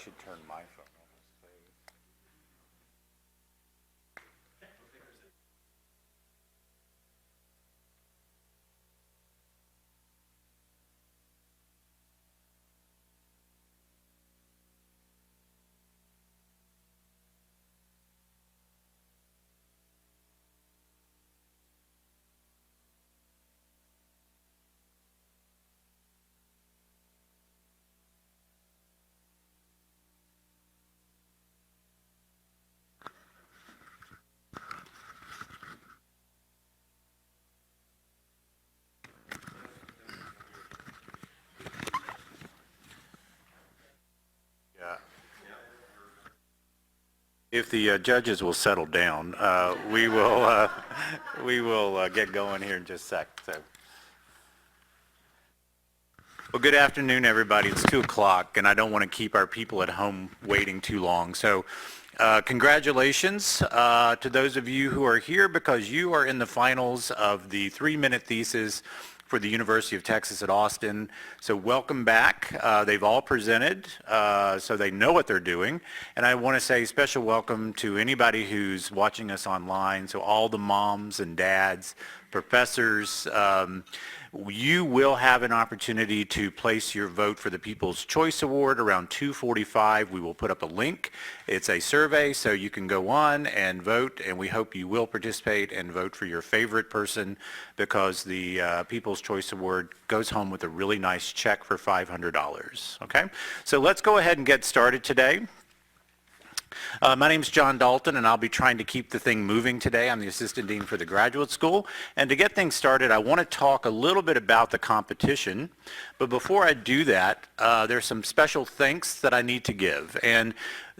should turn my phone off. Yeah. If the judges will settle down, we will get going here in just a sec. So. Well, good afternoon, everybody. It's 2 o'clock, and I don't want to keep our people at home waiting too long. So congratulations to those of you who are here because you are in the finals of the 3-minute thesis for the University of Texas at Austin. So welcome back. They've all presented, so they know what they're doing. And I want to say special welcome to anybody who's watching us online, so all the moms and dads, professors. You will have an opportunity to place your vote for the People's Choice Award around 2:45. We will put up a link. It's a survey, so you can go on and vote, and we hope you will participate and vote for your favorite person because the People's Choice Award goes home with a really nice check for $500. Okay? So let's go ahead and get started today. My name is John Dalton, and I'll be trying to keep the thing moving today. I'm the Assistant Dean for the Graduate School. And to get things started, I want to talk a little bit about the competition. But before I do that, there's some special thanks that I need to give. And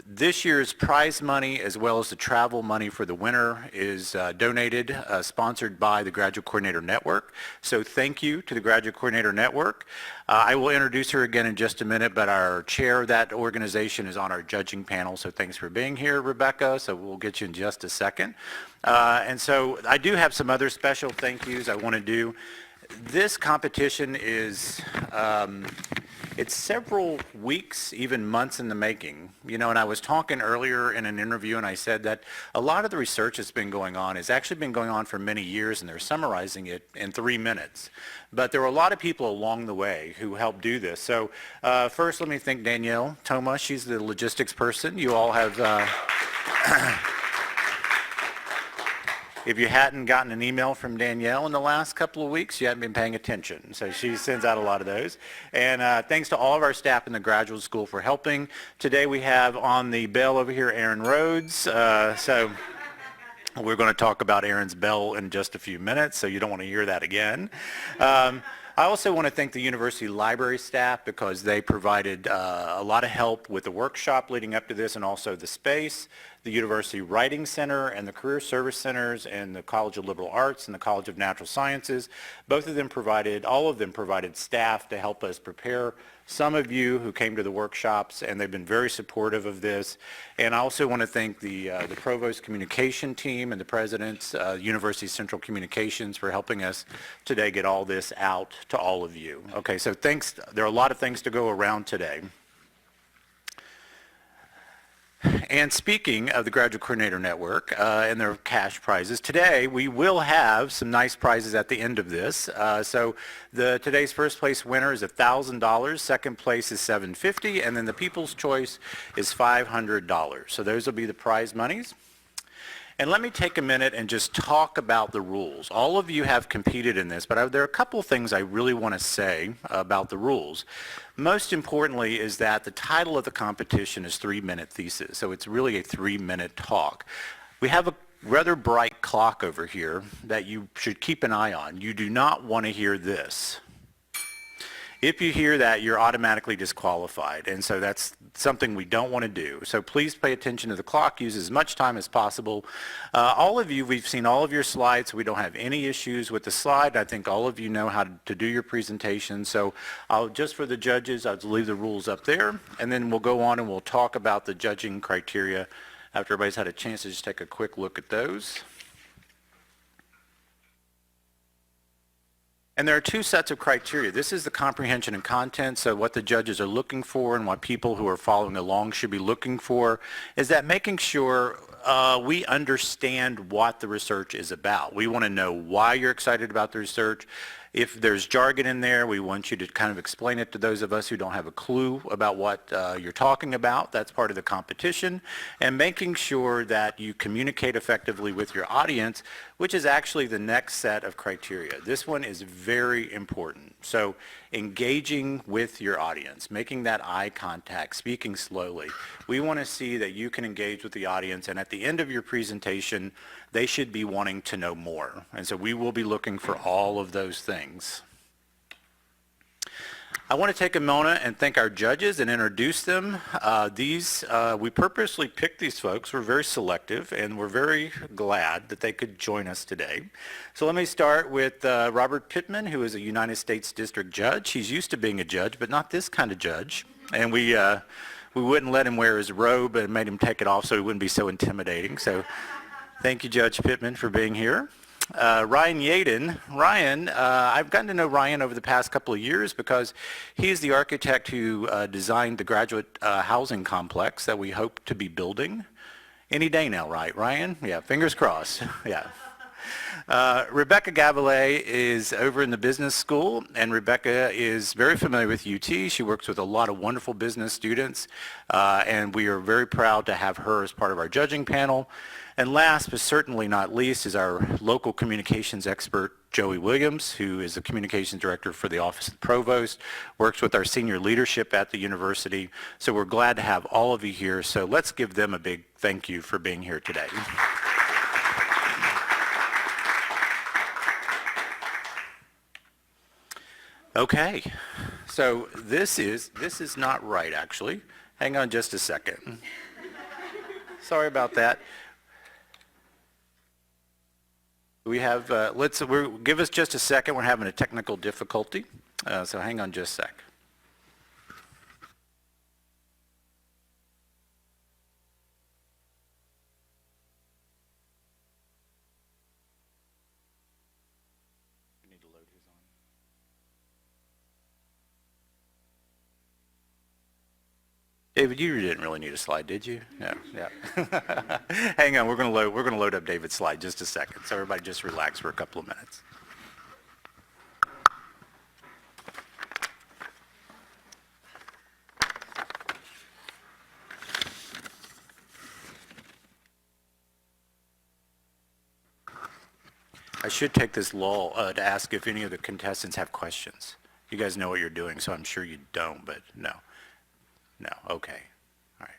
this year's prize money, as well as the travel money for the winner, is donated, sponsored by the Graduate Coordinator Network. So thank you to the Graduate Coordinator Network. I will introduce her again in just a minute, but our chair of that organization is on our judging panel, so thanks for being here, Rebecca. So we'll get you in just a second. And so I do have some other special thank yous I want to do. This competition is, it's several weeks, even months in the making. You know, and I was talking earlier in an interview and I said that a lot of the research that's been going on has actually been going on for many years and they're summarizing it in 3 minutes. But there were a lot of people along the way who helped do this. So first let me thank Danielle Thoma. She's the logistics person. You all have... If you hadn't gotten an email from Danielle in the last couple of weeks, you hadn't been paying attention. So she sends out a lot of those. And thanks to all of our staff in the graduate school for helping. Today we have on the bell over here Aaron Rhodes. So we're going to talk about Aaron's bell in just a few minutes, so you don't want to hear that again. I also want to thank the university library staff because they provided a lot of help with the workshop leading up to this and also the space. The University Writing Center and the Career Service Centers and the College of Liberal Arts and the College of Natural Sciences, all of them provided staff to help us prepare some of you who came to the workshops, and they've been very supportive of this. And I also want to thank the Provost Communication team and the President's University Central Communications for helping us today get all this out to all of you. Okay, so thanks. There are a lot of things to go around today. And speaking of the Graduate Coordinator Network and their cash prizes, today we will have some nice prizes at the end of this. So today's first place winner is $1,000, second place is $750, and then the People's Choice is $500. So those will be the prize monies. And let me take a minute and just talk about the rules. All of you have competed in this, but there are a couple of things I really want to say about the rules. Most importantly is that the title of the competition is 3-minute thesis, so it's really a 3-minute talk. We have a rather bright clock over here that you should keep an eye on. You do not want to hear this. If you hear that, you're automatically disqualified, and so that's something we don't want to do. So please pay attention to the clock, use as much time as possible. All of you, we've seen all of your slides, so we don't have any issues with the slide. I think all of you know how to do your presentation, so just for the judges, I'll leave the rules up there, and then we'll go on and we'll talk about the judging criteria after everybody's had a chance to just take a quick look at those. And there are two sets of criteria. This is the comprehension and content, so what the judges are looking for and what people who are following along should be looking for is that making sure we understand what the research is about. We want to know why you're excited about the research. If there's jargon in there, we want you to kind of explain it to those of us who don't have a clue about what you're talking about. That's part of the competition. And making sure that you communicate effectively with your audience, which is actually the next set of criteria. This one is very important. So engaging with your audience, making that eye contact, speaking slowly. We want to see that you can engage with the audience, and at the end of your presentation, they should be wanting to know more. And so we will be looking for all of those things. I want to take a moment and thank our judges and introduce them. We purposely picked these folks. We're very selective, and we're very glad that they could join us today. So let me start with Robert Pittman, who is a United States District Judge. He's used to being a judge, but not this kind of judge. And we wouldn't let him wear his robe and made him take it off so he wouldn't be so intimidating. So thank you, Judge Pittman, for being here. Ryan Yaden. Ryan, I've gotten to know Ryan over the past couple of years because he's the architect who designed the graduate housing complex that we hope to be building any day now, right, Ryan? Yeah, fingers crossed. Yeah. Rebecca Gaballet is over in the business school, and Rebecca is very familiar with UT. She works with a lot of wonderful business students, and we are very proud to have her as part of our judging panel. And last but certainly not least is our local communications expert, Joey Williams, who is the communications director for the Office of the Provost, works with our senior leadership at the university. So we're glad to have all of you here. So let's give them a big thank you for being here today. Okay, so this is not right, actually. Hang on just a second. Sorry about that. We have, give us just a second. We're having a technical difficulty, so hang on just a sec. We need to load his on. David, you didn't really need a slide, did you? No, yeah. Hang on, we're going to load up David's slide just a second. So everybody just relax for a couple of minutes. I should take this lull to ask if any of the contestants have questions. You guys know what you're doing, so I'm sure you don't, but no. No, okay. All right.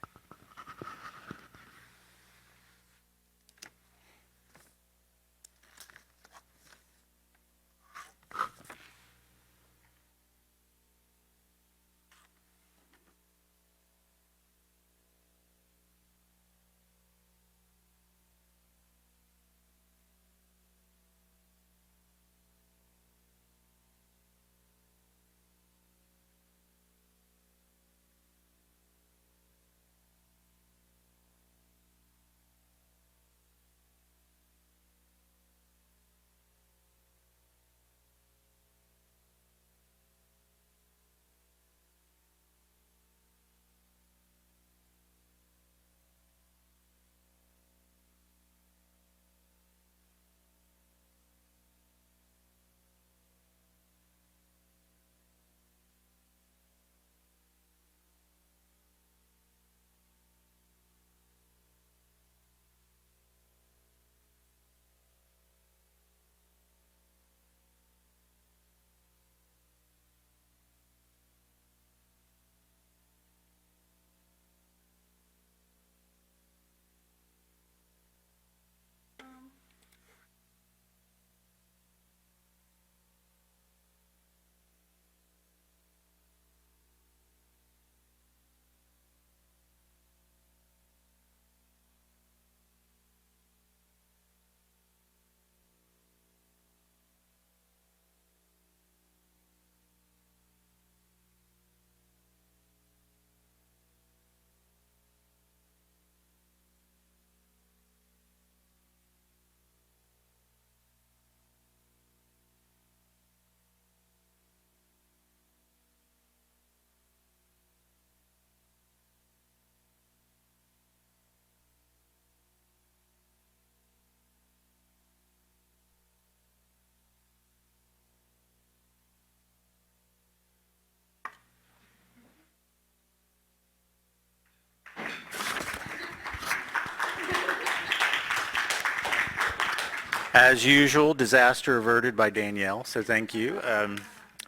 As usual, disaster averted by Danielle, so thank you.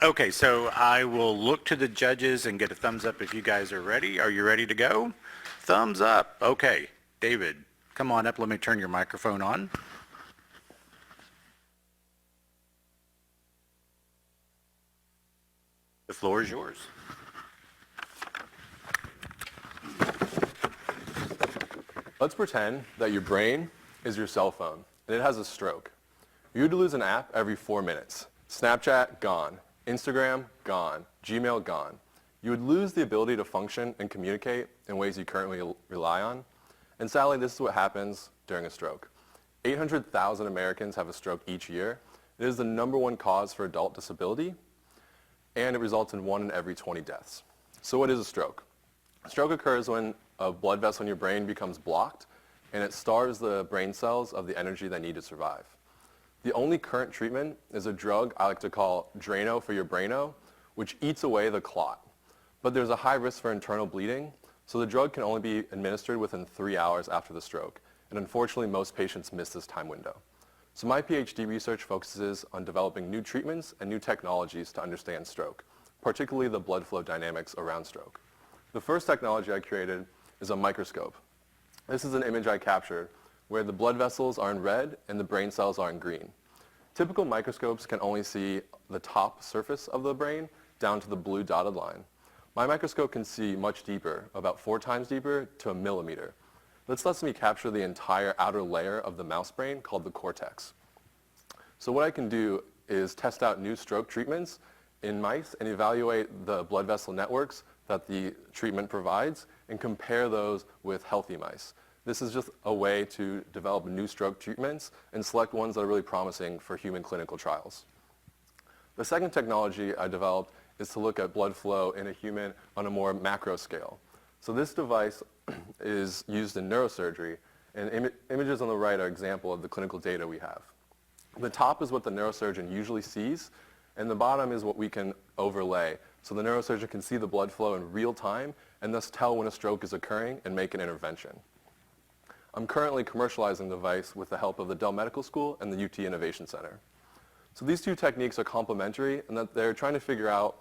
Okay, so I will look to the judges and get a thumbs up if you guys are ready. Are you ready to go? Thumbs up. Okay, David, come on up. Let me turn your microphone on. The floor is yours. Let's pretend that your brain is your cell phone and it has a stroke. You'd lose an app every 4 minutes. Snapchat, gone. Instagram, gone. Gmail, gone. You would lose the ability to function and communicate in ways you currently rely on. And sadly, this is what happens during a stroke. 800,000 Americans have a stroke each year. It is the #1 cause for adult disability, and it results in 1 in every 20 deaths. So what is a stroke? A stroke occurs when a blood vessel in your brain becomes blocked, and it starves the brain cells of the energy they need to survive. The only current treatment is a drug I like to call Drano for your braino, which eats away the clot. But there's a high risk for internal bleeding, so the drug can only be administered within 3 hours after the stroke. And unfortunately, most patients miss this time window. So my PhD research focuses on developing new treatments and new technologies to understand stroke, particularly the blood flow dynamics around stroke. The first technology I created is a microscope. This is an image I captured where the blood vessels are in red and the brain cells are in green. Typical microscopes can only see the top surface of the brain down to the blue dotted line. My microscope can see much deeper, about 4 times deeper to a millimeter. This lets me capture the entire outer layer of the mouse brain called the cortex. So what I can do is test out new stroke treatments in mice and evaluate the blood vessel networks that the treatment provides and compare those with healthy mice. This is just a way to develop new stroke treatments and select ones that are really promising for human clinical trials. The second technology I developed is to look at blood flow in a human on a more macro scale. So this device is used in neurosurgery, and images on the right are an example of the clinical data we have. The top is what the neurosurgeon usually sees, and the bottom is what we can overlay. So the neurosurgeon can see the blood flow in real time and thus tell when a stroke is occurring and make an intervention. I'm currently commercializing the device with the help of the Dell Medical School and the UT Innovation Center. So these two techniques are complementary in that they're trying to figure out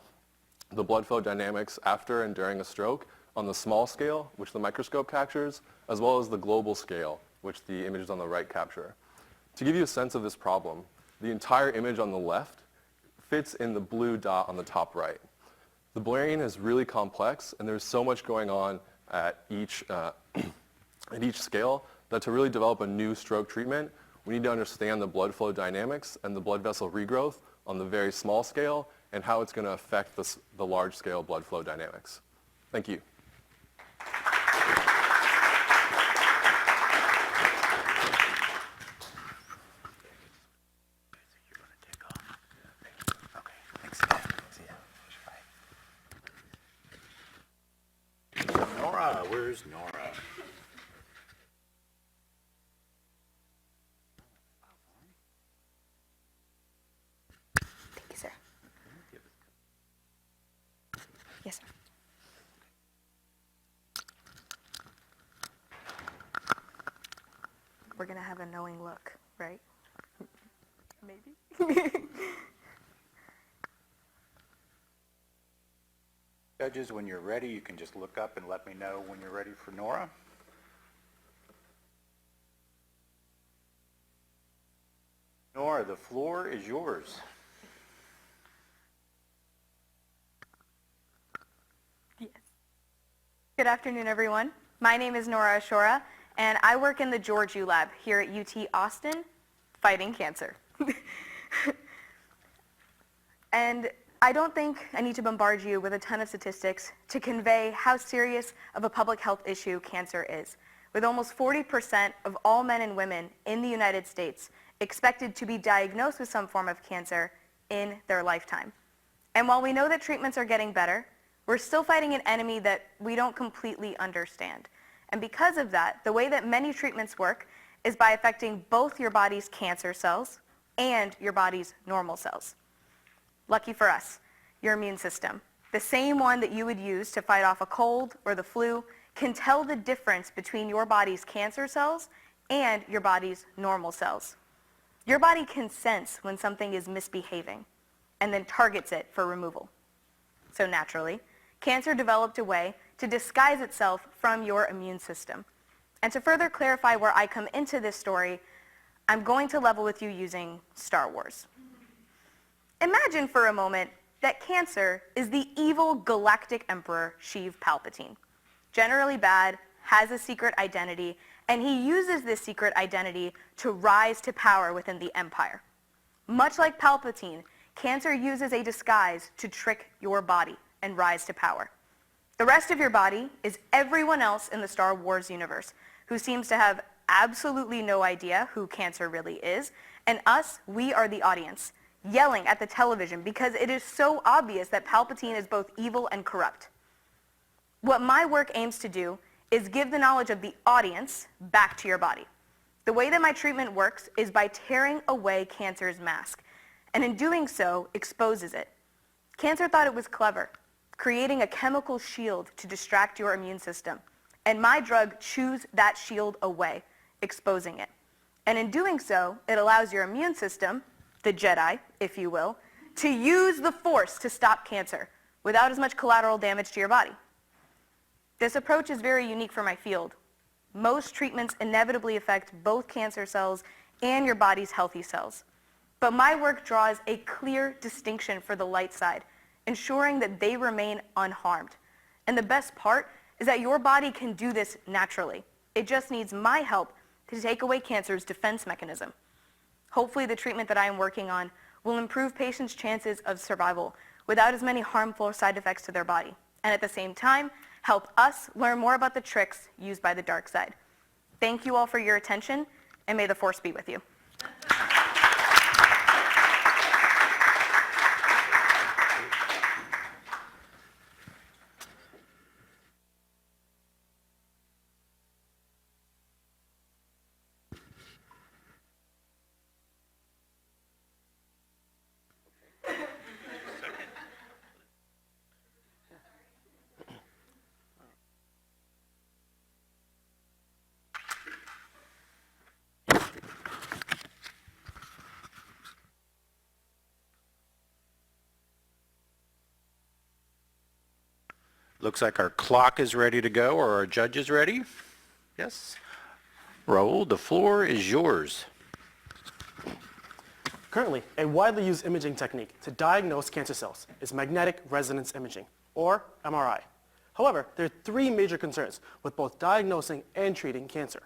the blood flow dynamics after and during a stroke on the small scale, which the microscope captures, as well as the global scale, which the images on the right capture. To give you a sense of this problem, the entire image on the left fits in the blue dot on the top right. The brain is really complex, and there's so much going on at each scale that to really develop a new stroke treatment, we need to understand the blood flow dynamics and the blood vessel regrowth on the very small scale and how it's going to affect the large scale blood flow dynamics. Thank you. Nora, where's Nora? Thank you, sir. Yes, sir. We're going to have a knowing look, right? Maybe. Judges, when you're ready, you can just look up and let me know when you're ready for Nora. Nora, the floor is yours. Yes. Good afternoon, everyone. My name is Nora Ashora, and I work in the George U Lab here at UT Austin, fighting cancer. And I don't think I need to bombard you with a ton of statistics to convey how serious of a public health issue cancer is, with almost 40% of all men and women in the United States expected to be diagnosed with some form of cancer in their lifetime. And while we know that treatments are getting better, we're still fighting an enemy that we don't completely understand. And because of that, the way that many treatments work is by affecting both your body's cancer cells and your body's normal cells. Lucky for us, your immune system, the same one that you would use to fight off a cold or the flu, can tell the difference between your body's cancer cells and your body's normal cells. Your body can sense when something is misbehaving and then targets it for removal. So naturally, cancer developed a way to disguise itself from your immune system. And to further clarify where I come into this story, I'm going to level with you using Star Wars. Imagine for a moment that cancer is the evil galactic emperor Sheev Palpatine. Generally bad, has a secret identity, and he uses this secret identity to rise to power within the empire. Much like Palpatine, cancer uses a disguise to trick your body and rise to power. The rest of your body is everyone else in the Star Wars universe who seems to have absolutely no idea who cancer really is, and us, we are the audience, yelling at the television because it is so obvious that Palpatine is both evil and corrupt. What my work aims to do is give the knowledge of the audience back to your body. The way that my treatment works is by tearing away cancer's mask, and in doing so, exposes it. Cancer thought it was clever, creating a chemical shield to distract your immune system, and my drug chews that shield away, exposing it. And in doing so, it allows your immune system, the Jedi, if you will, to use the Force to stop cancer without as much collateral damage to your body. This approach is very unique for my field. Most treatments inevitably affect both cancer cells and your body's healthy cells. But my work draws a clear distinction for the light side, ensuring that they remain unharmed. And the best part is that your body can do this naturally. It just needs my help to take away cancer's defense mechanism. Hopefully the treatment that I am working on will improve patients' chances of survival without as many harmful side effects to their body, and at the same time, help us learn more about the tricks used by the dark side. Thank you all for your attention, and may the Force be with you. Looks like our clock is ready to go, or our judge is ready. Yes? Raul, the floor is yours. Currently, a widely used imaging technique to diagnose cancer cells is magnetic resonance imaging, or MRI. However, there are three major concerns with both diagnosing and treating cancer.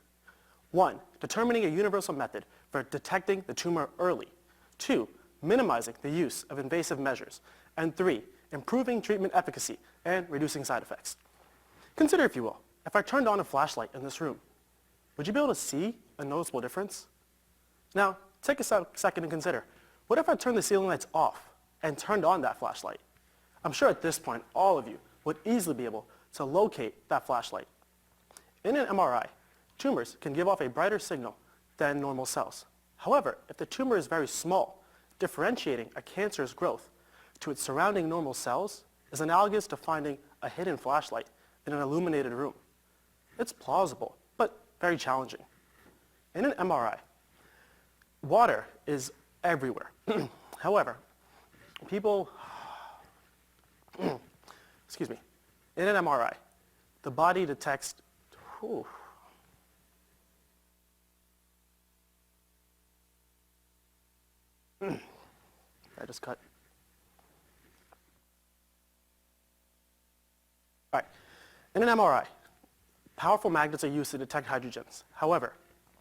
1, determining a universal method for detecting the tumor early. 2, minimizing the use of invasive measures. And 3, improving treatment efficacy and reducing side effects. Consider, if you will, if I turned on a flashlight in this room, would you be able to see a noticeable difference? Now, take a second and consider, what if I turned the ceiling lights off and turned on that flashlight? I'm sure at this point, all of you would easily be able to locate that flashlight. In an MRI, tumors can give off a brighter signal than normal cells. However, if the tumor is very small, differentiating a cancer's growth to its surrounding normal cells is analogous to finding a hidden flashlight in an illuminated room. It's plausible, but very challenging. In an MRI, water is everywhere. However, people, excuse me, in an MRI, the body detects, I just cut. All right, in an MRI, powerful magnets are used to detect hydrogens. However,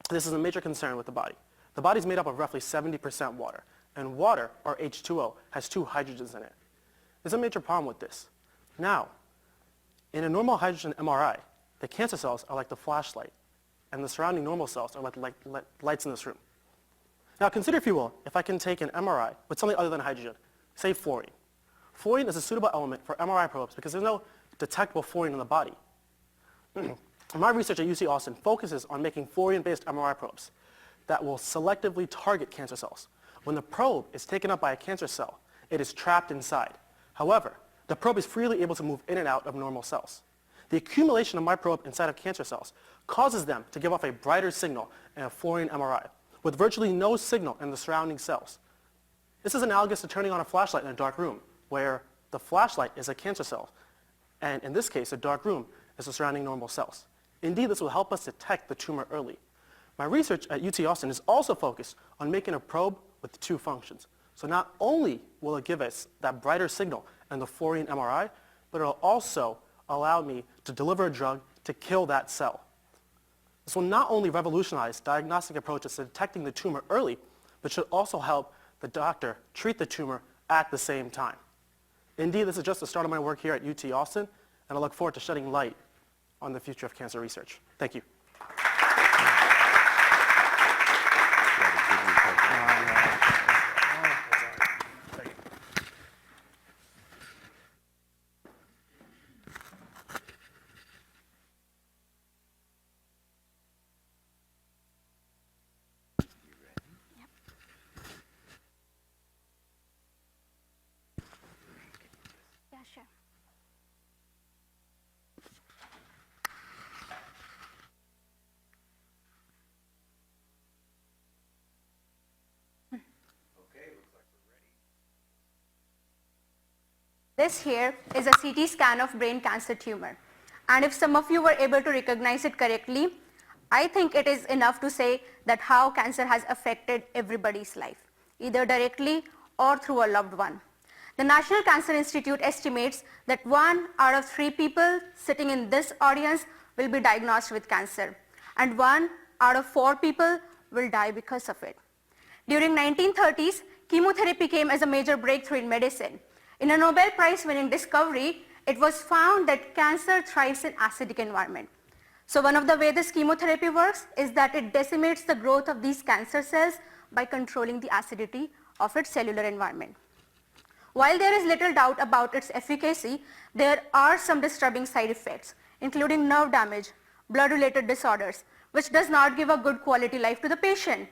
this is a major concern with the body. The body is made up of roughly 70% water, and water, or H2O, has 2 hydrogens in it. There's a major problem with this. Now, in a normal hydrogen MRI, the cancer cells are like the flashlight, and the surrounding normal cells are like lights in this room. Now consider, if you will, if I can take an MRI with something other than hydrogen, say fluorine. Fluorine is a suitable element for MRI probes because there's no detectable fluorine in the body. My research at UC Austin focuses on making fluorine-based MRI probes that will selectively target cancer cells. When the probe is taken up by a cancer cell, it is trapped inside. However, the probe is freely able to move in and out of normal cells. The accumulation of my probe inside of cancer cells causes them to give off a brighter signal in a fluorine MRI, with virtually no signal in the surrounding cells. This is analogous to turning on a flashlight in a dark room, where the flashlight is a cancer cell, and in this case, a dark room is the surrounding normal cells. Indeed, this will help us detect the tumor early. My research at UT Austin is also focused on making a probe with two functions. So not only will it give us that brighter signal in the fluorine MRI, but it'll also allow me to deliver a drug to kill that cell. This will not only revolutionize diagnostic approaches to detecting the tumor early, but should also help the doctor treat the tumor at the same time. Indeed, this is just the start of my work here at UT Austin, and I look forward to shedding light on the future of cancer research. Thank you. Yeah, sure. This here is a CT scan of brain cancer tumor. And if some of you were able to recognize it correctly, I think it is enough to say that how cancer has affected everybody's life, either directly or through a loved one. The National Cancer Institute estimates that 1 out of 3 people sitting in this audience will be diagnosed with cancer, and 1 out of 4 people will die because of it. During 1930s, chemotherapy came as a major breakthrough in medicine. In a Nobel Prize-winning discovery, it was found that cancer thrives in acidic environment. So one of the ways this chemotherapy works is that it decimates the growth of these cancer cells by controlling the acidity of its cellular environment. While there is little doubt about its efficacy, there are some disturbing side effects, including nerve damage, blood-related disorders, which does not give a good quality life to the patient.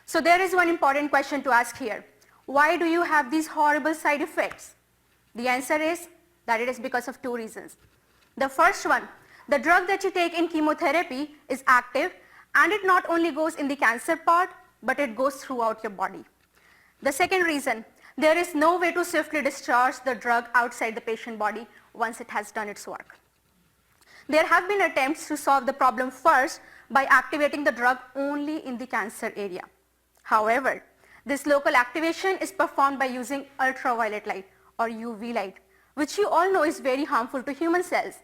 So there is one important question to ask here. Why do you have these horrible side effects? The answer is that it is because of 2 reasons. The first one, the drug that you take in chemotherapy is active, and it not only goes in the cancer part, but it goes throughout your body. The second reason, there is no way to swiftly discharge the drug outside the patient body once it has done its work. There have been attempts to solve the problem first by activating the drug only in the cancer area. However, this local activation is performed by using ultraviolet light or UV light, which you all know is very harmful to human cells.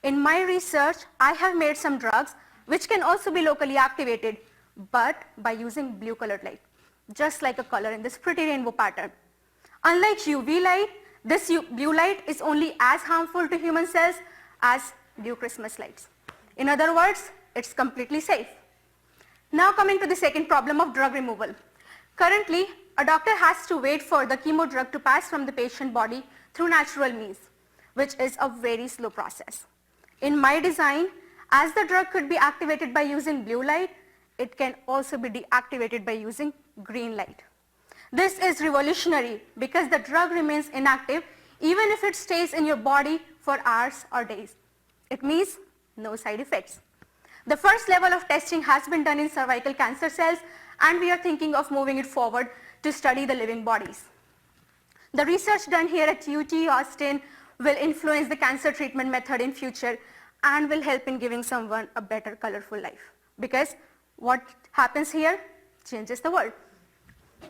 In my research, I have made some drugs which can also be locally activated, but by using blue colored light, just like a color in this pretty rainbow pattern. Unlike UV light, this blue light is only as harmful to human cells as blue Christmas lights. In other words, it's completely safe. Now coming to the second problem of drug removal. Currently, a doctor has to wait for the chemo drug to pass from the patient body through natural means, which is a very slow process. In my design, as the drug could be activated by using blue light, it can also be deactivated by using green light. This is revolutionary because the drug remains inactive even if it stays in your body for hours or days. It means no side effects. The first level of testing has been done in cervical cancer cells, and we are thinking of moving it forward to study the living bodies. The research done here at UT Austin will influence the cancer treatment method in future and will help in giving someone a better, colorful life. Because what happens here changes the world.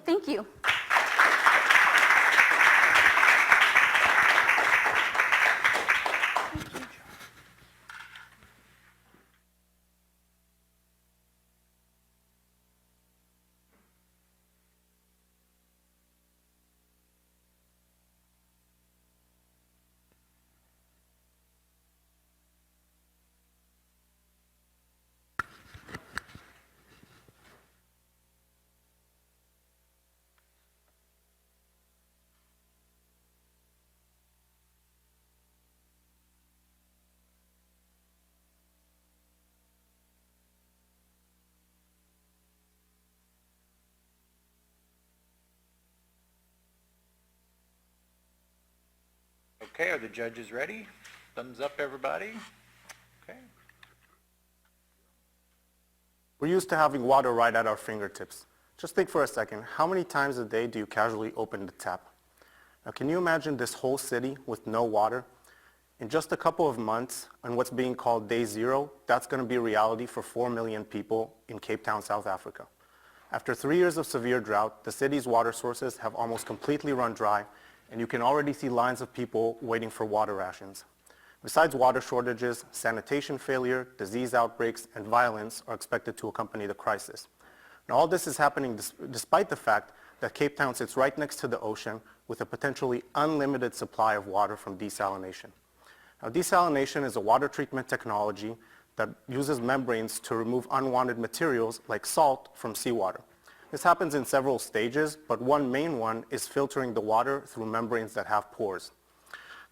Thank you. Okay, are the judges ready? Thumbs up, everybody. Okay. We're used to having water right at our fingertips. Just think for a second, how many times a day do you casually open the tap? Now, can you imagine this whole city with no water? In just a couple of months, on what's being called Day Zero, that's going to be reality for 4 million people in Cape Town, South Africa. After 3 years of severe drought, the city's water sources have almost completely run dry, and you can already see lines of people waiting for water rations. Besides water shortages, sanitation failure, disease outbreaks, and violence are expected to accompany the crisis. Now, all this is happening despite the fact that Cape Town sits right next to the ocean with a potentially unlimited supply of water from desalination. Now, desalination is a water treatment technology that uses membranes to remove unwanted materials like salt from seawater. This happens in several stages, but one main one is filtering the water through membranes that have pores.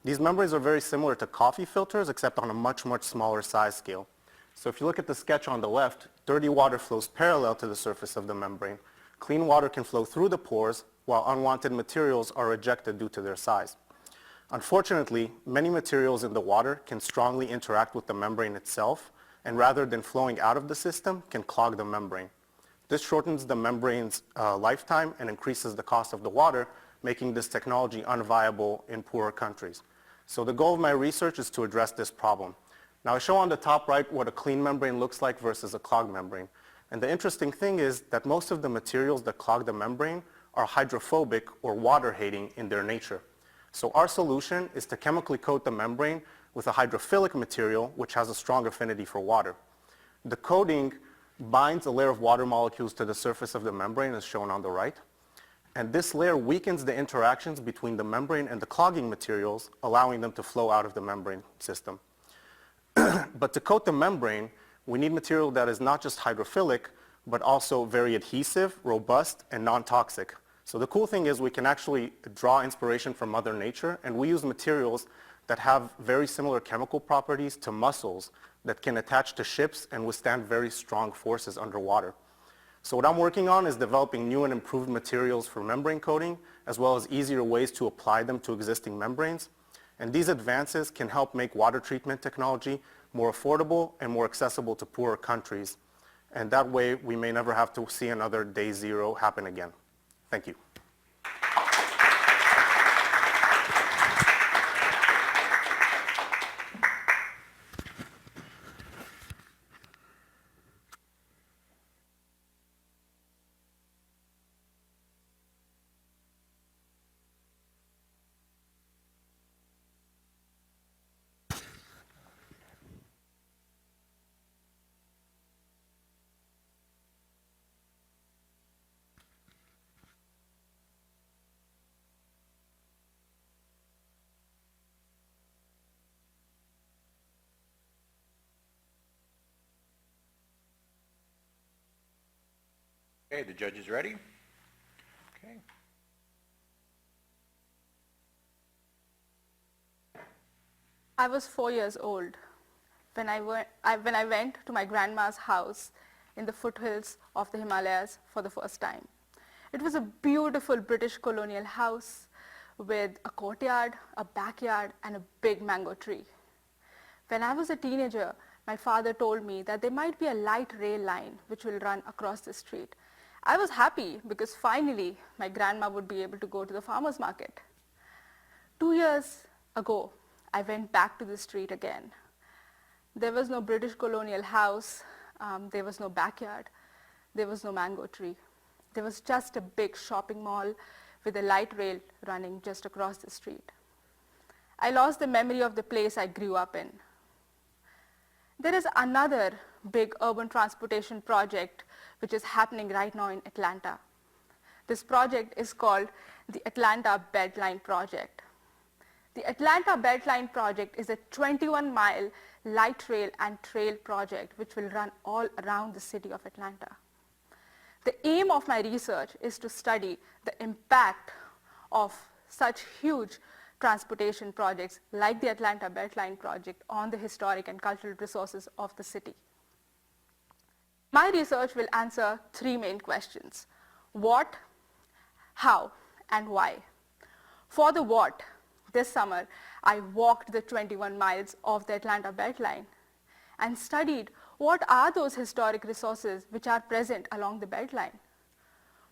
These membranes are very similar to coffee filters, except on a much, much smaller size scale. So if you look at the sketch on the left, dirty water flows parallel to the surface of the membrane. Clean water can flow through the pores, while unwanted materials are ejected due to their size. Unfortunately, many materials in the water can strongly interact with the membrane itself, and rather than flowing out of the system, can clog the membrane. This shortens the membrane's lifetime and increases the cost of the water, making this technology unviable in poorer countries. So the goal of my research is to address this problem. Now, I show on the top right what a clean membrane looks like versus a clogged membrane. And the interesting thing is that most of the materials that clog the membrane are hydrophobic or water-hating in their nature. So our solution is to chemically coat the membrane with a hydrophilic material which has a strong affinity for water. The coating binds a layer of water molecules to the surface of the membrane, as shown on the right. And this layer weakens the interactions between the membrane and the clogging materials, allowing them to flow out of the membrane system. But to coat the membrane, we need material that is not just hydrophilic, but also very adhesive, robust, and non-toxic. So the cool thing is we can actually draw inspiration from Mother Nature, and we use materials that have very similar chemical properties to mussels that can attach to ships and withstand very strong forces underwater. So what I'm working on is developing new and improved materials for membrane coating, as well as easier ways to apply them to existing membranes. And these advances can help make water treatment technology more affordable and more accessible to poorer countries. And that way, we may never have to see another Day Zero happen again. Thank you. Okay, the judge is ready. Okay. I was 4 years old when I went to my grandma's house in the foothills of the Himalayas for the first time. It was a beautiful British colonial house with a courtyard, a backyard, and a big mango tree. When I was a teenager, my father told me that there might be a light rail line which will run across the street. I was happy because finally my grandma would be able to go to the farmer's market. 2 years ago, I went back to the street again. There was no British colonial house, there was no backyard, there was no mango tree. There was just a big shopping mall with a light rail running just across the street. I lost the memory of the place I grew up in. There is another big urban transportation project which is happening right now in Atlanta. This project is called the Atlanta Beltline Project. The Atlanta Beltline Project is a 21-mile light rail and trail project which will run all around the city of Atlanta. The aim of my research is to study the impact of such huge transportation projects like the Atlanta Beltline Project on the historic and cultural resources of the city. My research will answer 3 main questions: what, how, and why. For the what, this summer I walked the 21 miles of the Atlanta Beltline and studied what are those historic resources which are present along the Beltline?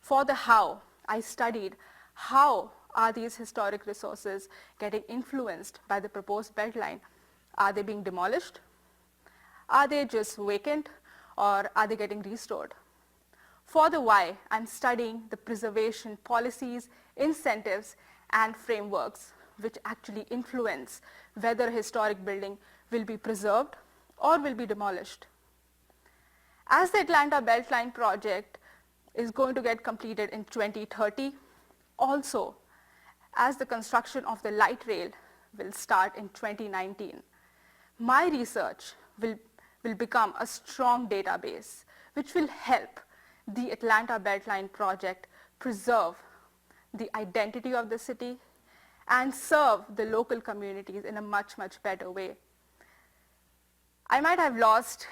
For the how, I studied how are these historic resources getting influenced by the proposed Beltline. Are they being demolished? Are they just vacant, or are they getting restored? For the why, I'm studying the preservation policies, incentives, and frameworks which actually influence whether a historic building will be preserved or will be demolished. As the Atlanta Beltline project is going to get completed in 2030, also as the construction of the light rail will start in 2019, my research will become a strong database which will help the Atlanta Beltline project preserve the identity of the city and serve the local communities in a much, much better way. I might have lost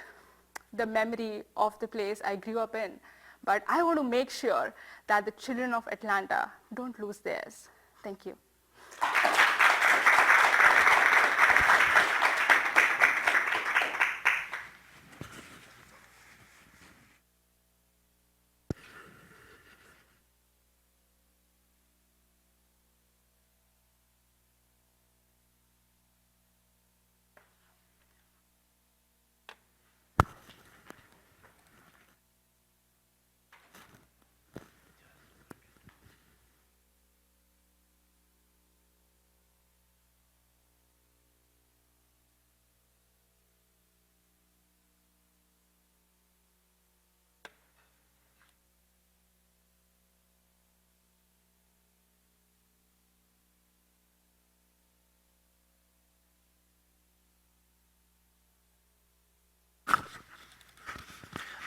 the memory of the place I grew up in, but I want to make sure that the children of Atlanta don't lose theirs. Thank you.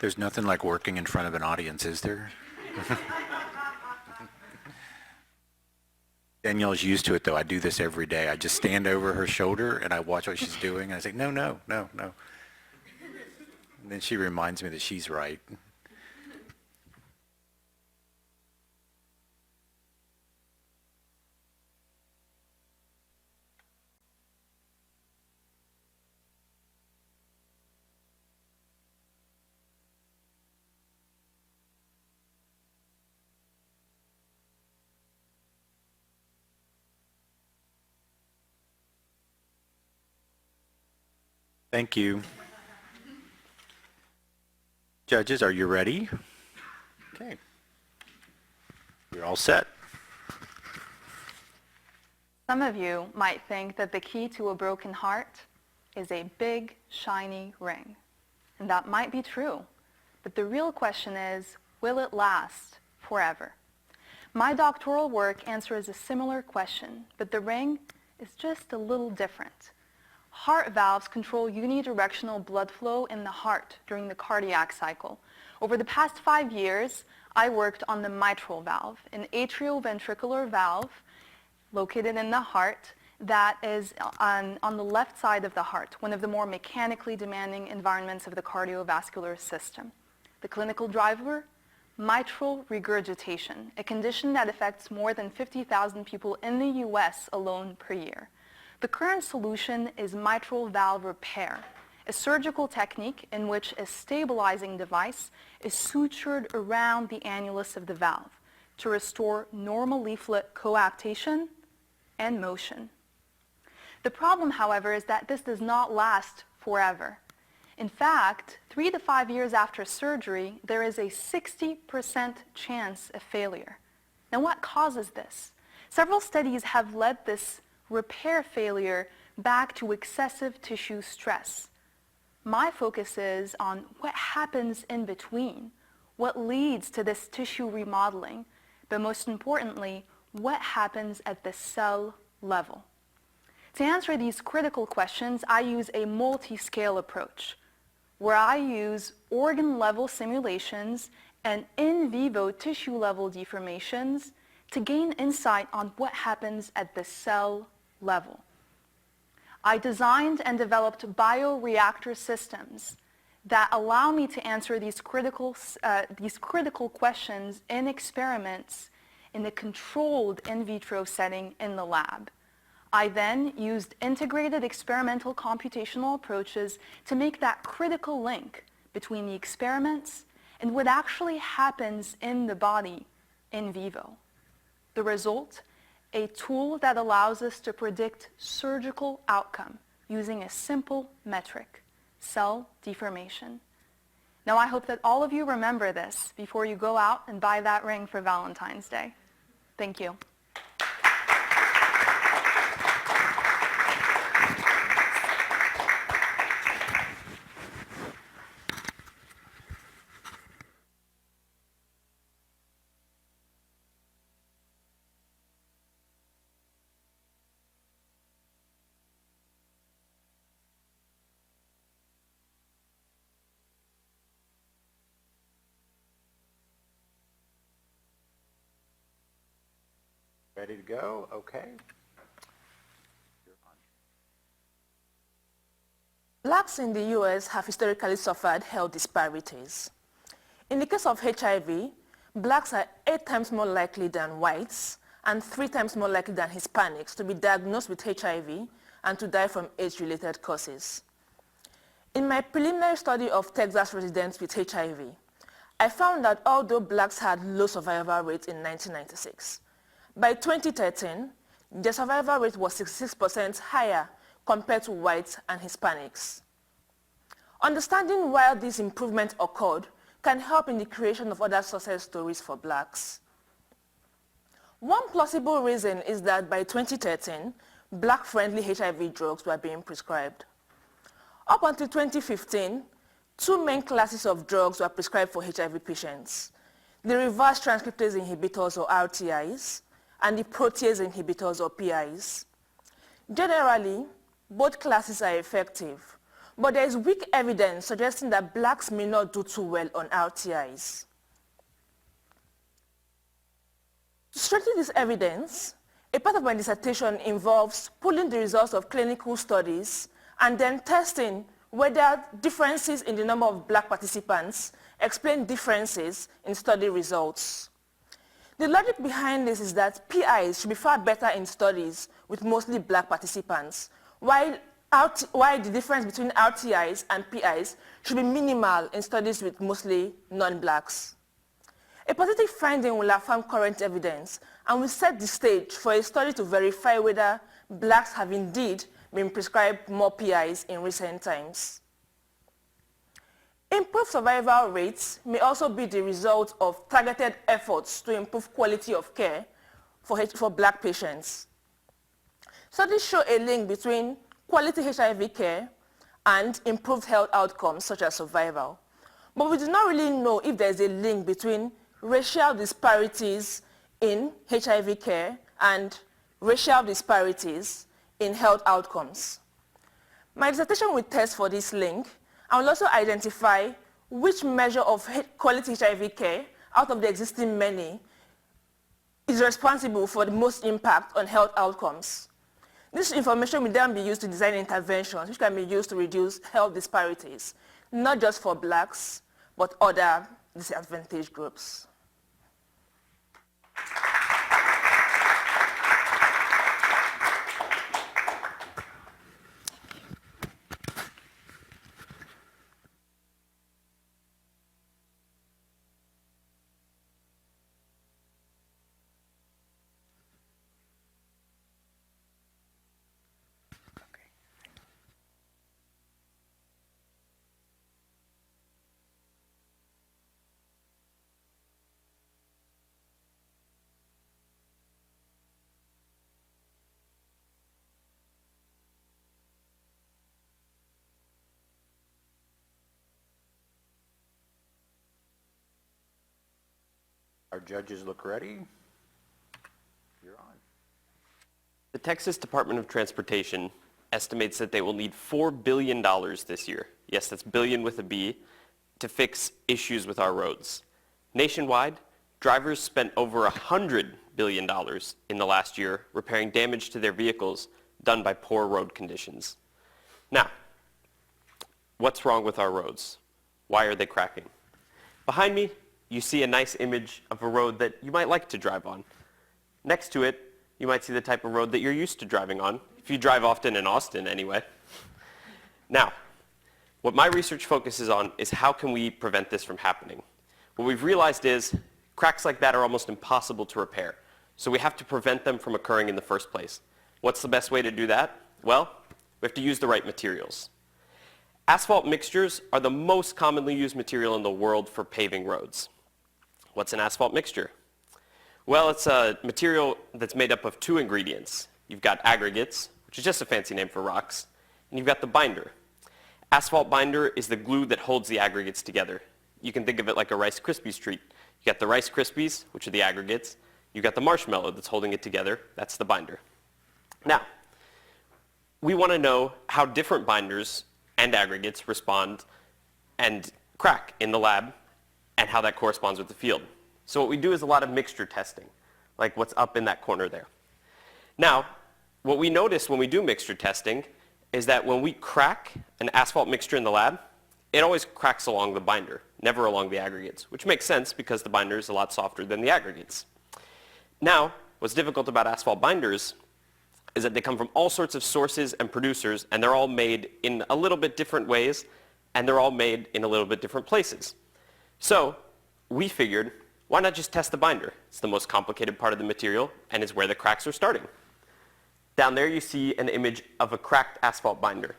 There's nothing like working in front of an audience, is there? Danielle's used to it, though. I do this every day. I just stand over her shoulder and I watch what she's doing, and I say, no, no, no, no. And then she reminds me that she's right. Thank you. Judges, are you ready? Okay. You're all set. Some of you might think that the key to a broken heart is a big, shiny ring. And that might be true. But the real question is, will it last forever? My doctoral work answers a similar question, but the ring is just a little different. Heart valves control unidirectional blood flow in the heart during the cardiac cycle. Over the past 5 years, I worked on the mitral valve, an atrioventricular valve located in the heart that is on the left side of the heart, one of the more mechanically demanding environments of the cardiovascular system. The clinical driver? Mitral regurgitation, a condition that affects more than 50,000 people in the US alone per year. The current solution is mitral valve repair, a surgical technique in which a stabilizing device is sutured around the annulus of the valve to restore normal leaflet coaptation and motion. The problem, however, is that this does not last forever. In fact, 3 to 5 years after surgery, there is a 60% chance of failure. Now, what causes this? Several studies have led this repair failure back to excessive tissue stress. My focus is on what happens in between, what leads to this tissue remodeling, but most importantly, what happens at the cell level. To answer these critical questions, I use a multi-scale approach, where I use organ-level simulations and in vivo tissue-level deformations to gain insight on what happens at the cell level. I designed and developed bioreactor systems that allow me to answer these critical questions in experiments in a controlled in vitro setting in the lab. I then used integrated experimental computational approaches to make that critical link between the experiments and what actually happens in the body in vivo. The result, a tool that allows us to predict surgical outcome using a simple metric, cell deformation. Now I hope that all of you remember this before you go out and buy that ring for Valentine's Day. Thank you. Ready to go? Okay. Blacks in the U.S. have historically suffered health disparities. In the case of HIV, blacks are 8 times more likely than whites and 3 times more likely than Hispanics to be diagnosed with HIV and to die from AIDS-related causes. In my preliminary study of Texas residents with HIV, I found that although blacks had low survival rates in 1996, by 2013, the survival rate was 66% higher compared to whites and Hispanics. Understanding why this improvement occurred can help in the creation of other success stories for blacks. One plausible reason is that by 2013, black-friendly HIV drugs were being prescribed. Up until 2015, 2 main classes of drugs were prescribed for HIV patients: the reverse transcriptase inhibitors, or RTIs, and the protease inhibitors, or PIs. Generally, both classes are effective, but there is weak evidence suggesting that blacks may not do too well on RTIs. To strengthen this evidence, a part of my dissertation involves pulling the results of clinical studies and then testing whether differences in the number of black participants explain differences in study results. The logic behind this is that PIs should be far better in studies with mostly black participants, while the difference between RTIs and PIs should be minimal in studies with mostly non-blacks. A positive finding will affirm current evidence and will set the stage for a study to verify whether blacks have indeed been prescribed more PIs in recent times. Improved survival rates may also be the result of targeted efforts to improve quality of care for black patients. Studies show a link between quality HIV care and improved health outcomes such as survival. But we do not really know if there is a link between racial disparities in HIV care and racial disparities in health outcomes. My dissertation will test for this link. I will also identify which measure of quality HIV care out of the existing many is responsible for the most impact on health outcomes. This information will then be used to design interventions which can be used to reduce health disparities, not just for blacks, but other disadvantaged groups. Our judges look ready. You're on. The Texas Department of Transportation estimates that they will need $4 billion this year. Yes, that's billion with a B, to fix issues with our roads. Nationwide, drivers spent over $100 billion in the last year repairing damage to their vehicles done by poor road conditions. Now, what's wrong with our roads? Why are they cracking? Behind me, you see a nice image of a road that you might like to drive on. Next to it, You might see the type of road that you're used to driving on, if you drive often in Austin anyway. Now, what my research focuses on is how can we prevent this from happening. What we've realized is cracks like that are almost impossible to repair, so we have to prevent them from occurring in the first place. What's the best way to do that? Well, we have to use the right materials. Asphalt mixtures are the most commonly used material in the world for paving roads. What's an asphalt mixture? Well, it's a material that's made up of two ingredients. You've got aggregates, which is just a fancy name for rocks, and you've got the binder. Asphalt binder is the glue that holds the aggregates together. You can think of it like a Rice Krispies treat. You got the Rice Krispies, which are the aggregates. You got the marshmallow that's holding it together. That's the binder. Now, we want to know how different binders and aggregates respond and crack in the lab and how that corresponds with the field. So what we do is a lot of mixture testing, like what's up in that corner there. Now, what we notice when we do mixture testing is that when we crack an asphalt mixture in the lab, it always cracks along the binder, never along the aggregates, which makes sense because the binder is a lot softer than the aggregates. Now, what's difficult about asphalt binders is that they come from all sorts of sources and producers, and they're all made in a little bit different ways, and they're all made in a little bit different places. So we figured, why not just test the binder? It's the most complicated part of the material, and is where the cracks are starting. Down there you see an image of a cracked asphalt binder.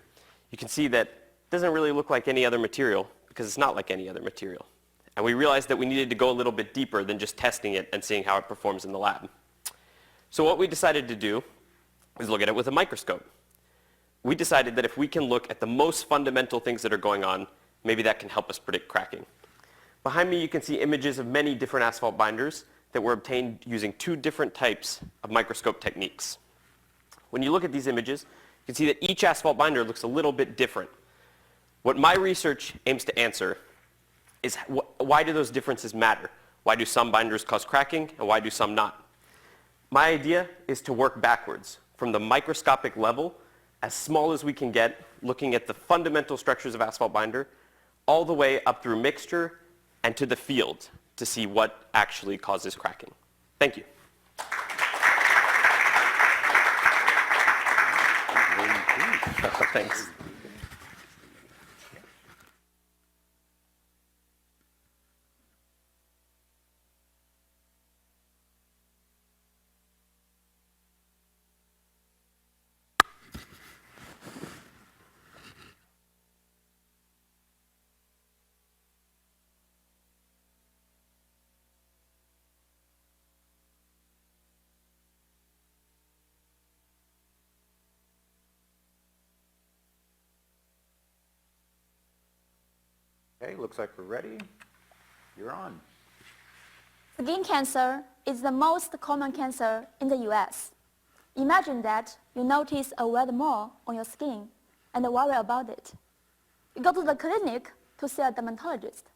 You can see that it doesn't really look like any other material because it's not like any other material. And we realized that we needed to go a little bit deeper than just testing it and seeing how it performs in the lab. So what we decided to do is look at it with a microscope. We decided that if we can look at the most fundamental things that are going on, maybe that can help us predict cracking. Behind me you can see images of many different asphalt binders that were obtained using two different types of microscope techniques. When you look at these images, you can see that each asphalt binder looks a little bit different. What my research aims to answer is why do those differences matter? Why do some binders cause cracking and why do some not? My idea is to work backwards from the microscopic level, as small as we can get, looking at the fundamental structures of asphalt binder, all the way up through mixture and to the field to see what actually causes cracking. Thank you. Thanks. Okay, looks like we're ready. You're on. Skin cancer is the most common cancer in the US. Imagine that you notice a red mole on your skin and worry about it. You go to the clinic to see a dermatologist.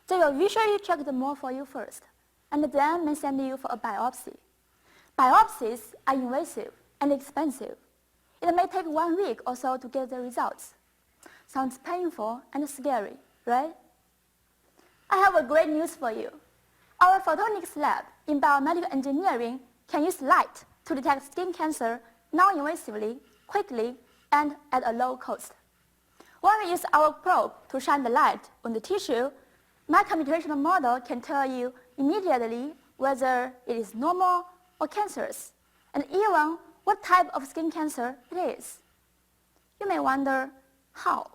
They will visually check the mole for you first, and then may send you for a biopsy. Biopsies are invasive and expensive. It may take 1 week or so to get the results. Sounds painful and scary, right? I have a great news for you. Our photonics lab in biomedical engineering can use light to detect skin cancer non-invasively, quickly, and at a low cost. When we use our probe to shine the light on the tissue, my computational model can tell you immediately whether it is normal or cancerous, and even what type of skin cancer it is. You may wonder, how?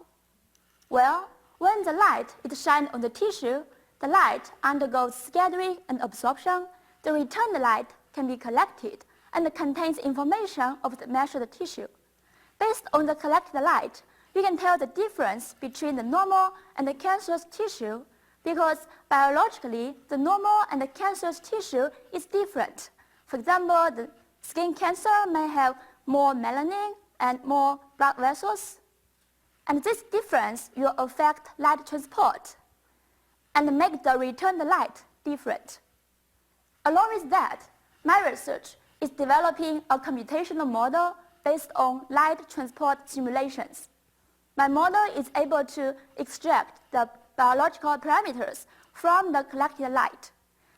Well, when the light is shined on the tissue, the light undergoes scattering and absorption. The returned light can be collected and contains information of the measured tissue. Based on the collected light, we can tell the difference between the normal and the cancerous tissue because biologically, the normal and the cancerous tissue is different. For example, the skin cancer may have more melanin and more blood vessels. And this difference will affect light transport and make the returned light different. Along with that, my research is developing a computational model based on light transport simulations. My model is able to extract the biological parameters from the collected light,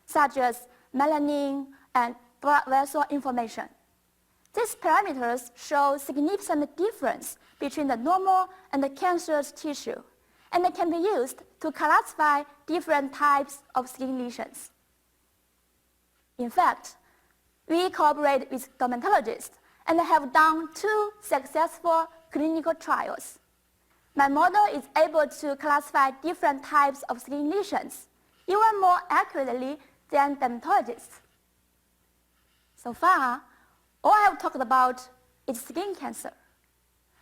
such as melanin and blood vessel information. these parameters show significant difference between the normal and the cancerous tissue, and they can be used to classify different types of skin lesions. In fact, we cooperate with dermatologists and have done 2 successful clinical trials. My model is able to classify different types of skin lesions even more accurately than dermatologists. So far, all I have talked about is skin cancer.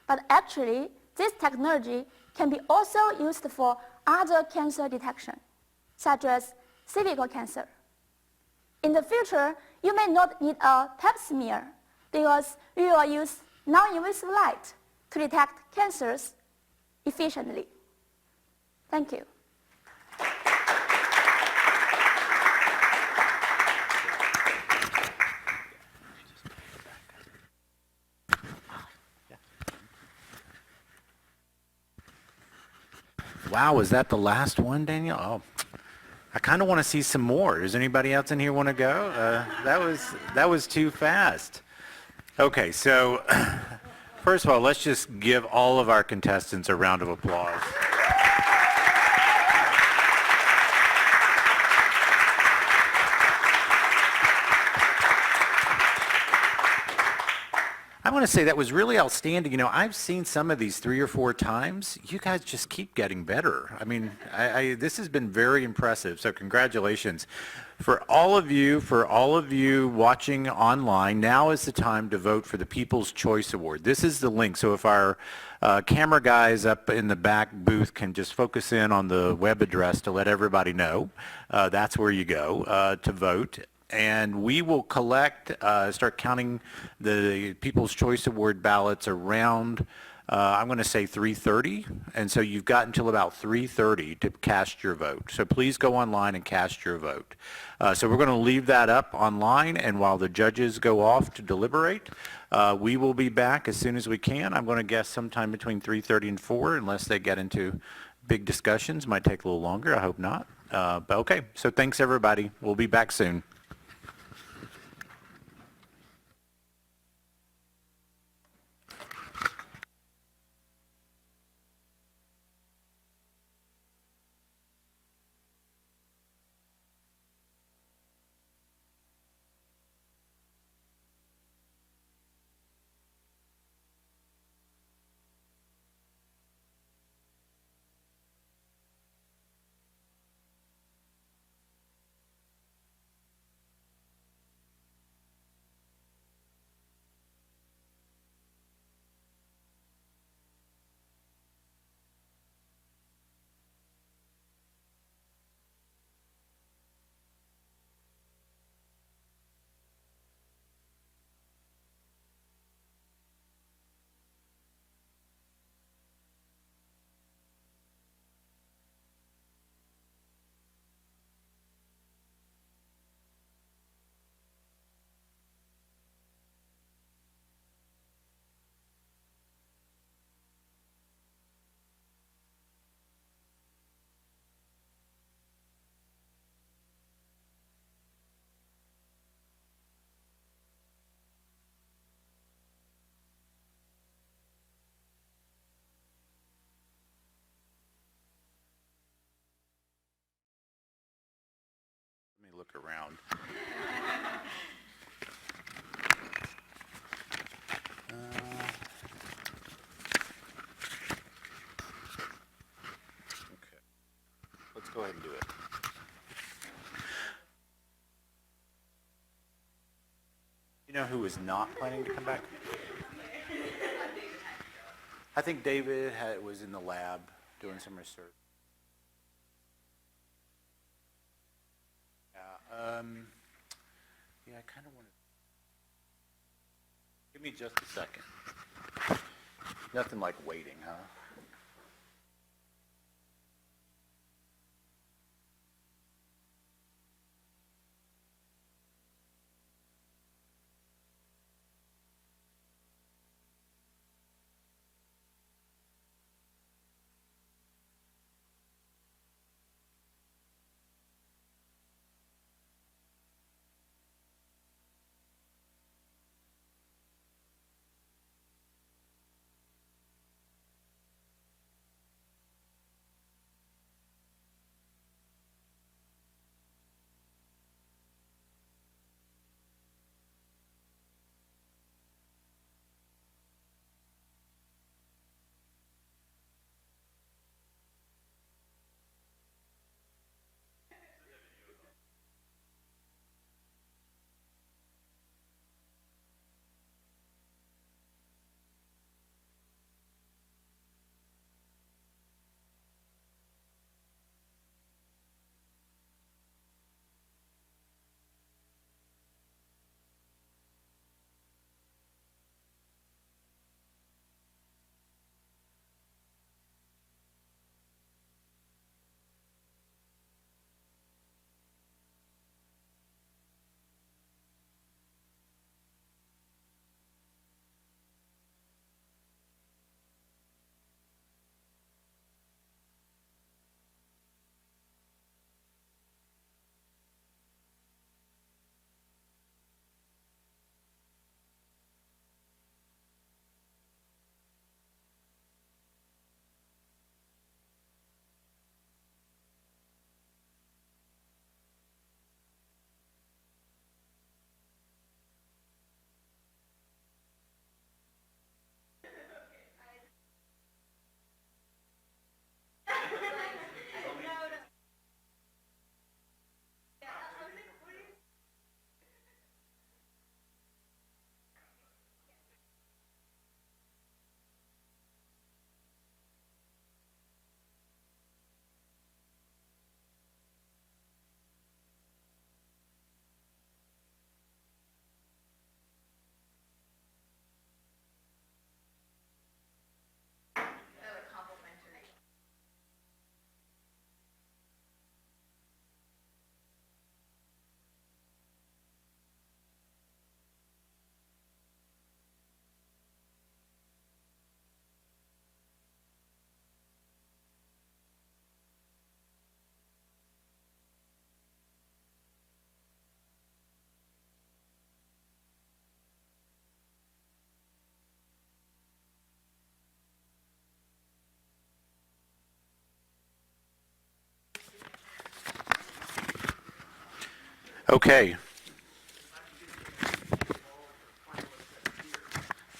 But actually, this technology can be also used for other cancer detection, such as cervical cancer. In the future, you may not need a pap smear because we will use non-invasive light to detect cancers efficiently. Thank you. Wow, was that the last one, Daniel? Oh, I kind of want to see some more. Does anybody else in here want to go? That was too fast. Okay, so first of all, let's just give all of our contestants a round of applause. I want to say that was really outstanding. You know, I've seen some of these 3 or 4 times. You guys just keep getting better. I mean, this has been very impressive. So congratulations. For all of you watching online, now is the time to vote for the People's Choice Award. This is the link. So if our camera guys up in the back booth can just focus in on the web address to let everybody know, that's where you go to vote. And we will start counting the People's Choice Award ballots around, I'm going to say 3:30. And so you've got until about 3:30 to cast your vote. So please go online and cast your vote. So we're going to leave that up online, and while the judges go off to deliberate, we will be back as soon as we can. I'm going to guess sometime between 3:30 and 4, unless they get into big discussions. Might take a little longer. I hope not. But okay, so thanks everybody. We'll be back soon. Let me look around. Okay, let's go ahead and do it. You know who is not planning to come back? I think David was in the lab doing some research. Yeah, I kind of want to. Give me just a second. Nothing like waiting, huh? Okay.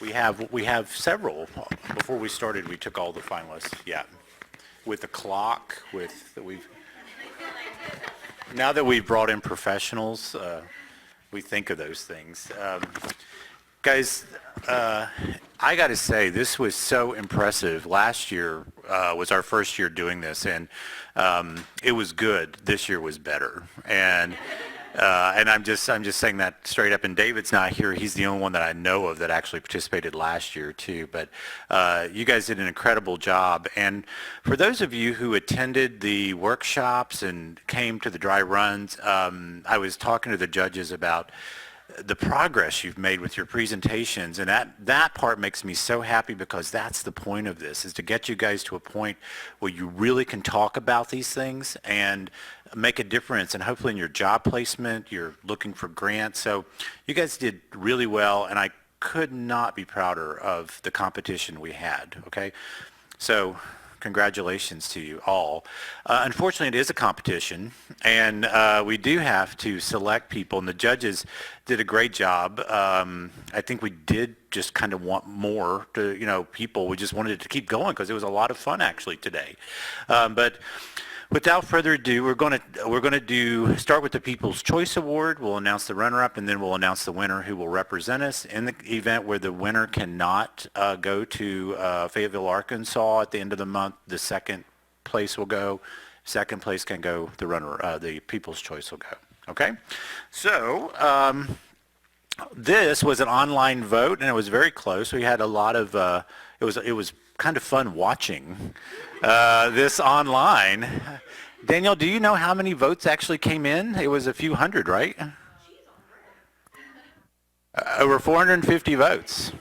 We have several. Before we started, we took all the finalists. Yeah, with the clock, now that we've brought in professionals, we think of those things. Guys, I got to say, this was so impressive. Last year was our first year doing this, and it was good. This year was better, and I'm just saying that straight up. And David's not here; he's the only one that I know of that actually participated last year too. But you guys did an incredible job. And for those of you who attended the workshops and came to the dry runs, I was talking to the judges about the progress you've made with your presentations, and that part makes me so happy, because that's the point of this, is to get you guys to a point where you really can talk about these things and make a difference, and hopefully in your job placement, you're looking for grants. So you guys did really well, and I could not be prouder of the competition we had, okay? So congratulations to you all. Unfortunately, it is a competition, and we do have to select people, and the judges did a great job. I think we did just kind of want more people. We just wanted it to keep going because it was a lot of fun actually today. But without further ado, we're going to start with the People's Choice Award. We'll announce the runner-up, and then we'll announce the winner who will represent us. In the event where the winner cannot go to Fayetteville, Arkansas at the end of the month, the second place will go. Second place can go. The People's Choice will go. Okay? So this was an online vote, and it was very close. We had a lot of. It was kind of fun watching this online. Danielle, do you know how many votes actually came in? It was a few hundred, right? Over 450 votes.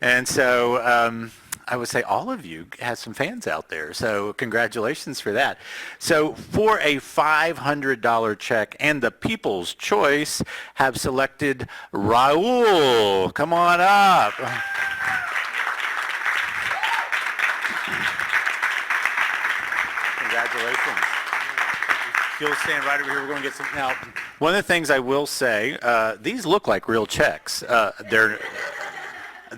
And so I would say all of you had some fans out there, so congratulations for that. So for a $500 check and the People's Choice have selected Raul. Come on up. Congratulations. You'll stand right over here. We're going to get some. Now, one of the things I will say, these look like real checks.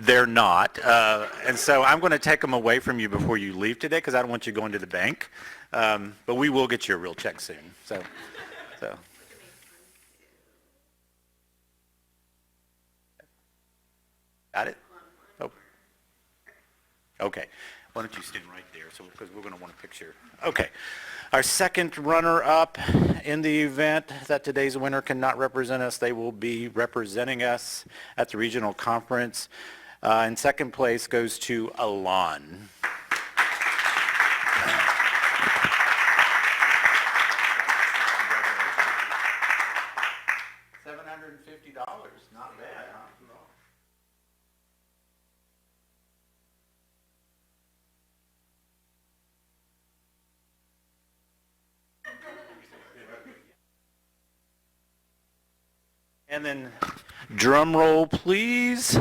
They're not. And so I'm going to take them away from you before you leave today, because I don't want you going to the bank. But we will get you a real check soon. So. Got it? Oh. Okay. Why don't you stand right there, because we're going to want a picture. Okay. Our second runner-up in the event that today's winner cannot represent us, they will be representing us at the regional conference. And second place goes to Alon. $750, not bad, huh? And then drum roll, please.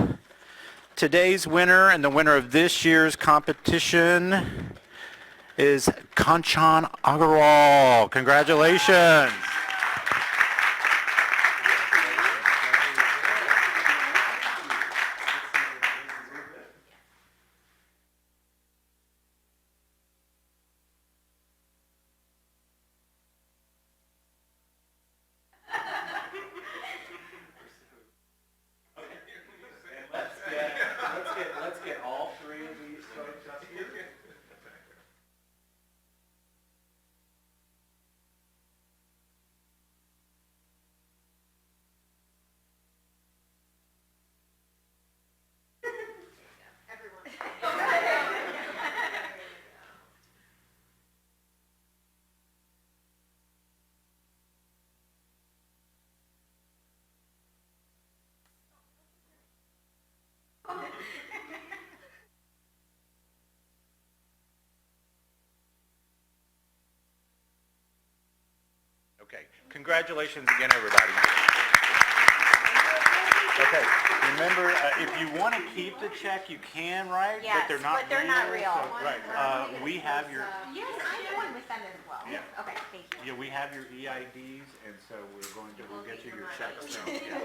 Today's winner and the winner of this year's competition is Kanchan Agarwal. Congratulations. Let's get all three of these folks up here. Okay, congratulations again, everybody. Okay, remember, if you want to keep the check, you can, right? Yes, but they're not but they're not real. So, right, we have your. Yes, I know. understand that as well. Yeah. Okay, thank you. Yeah, we have your EIDs, and so we'll get you your checks. So, yeah.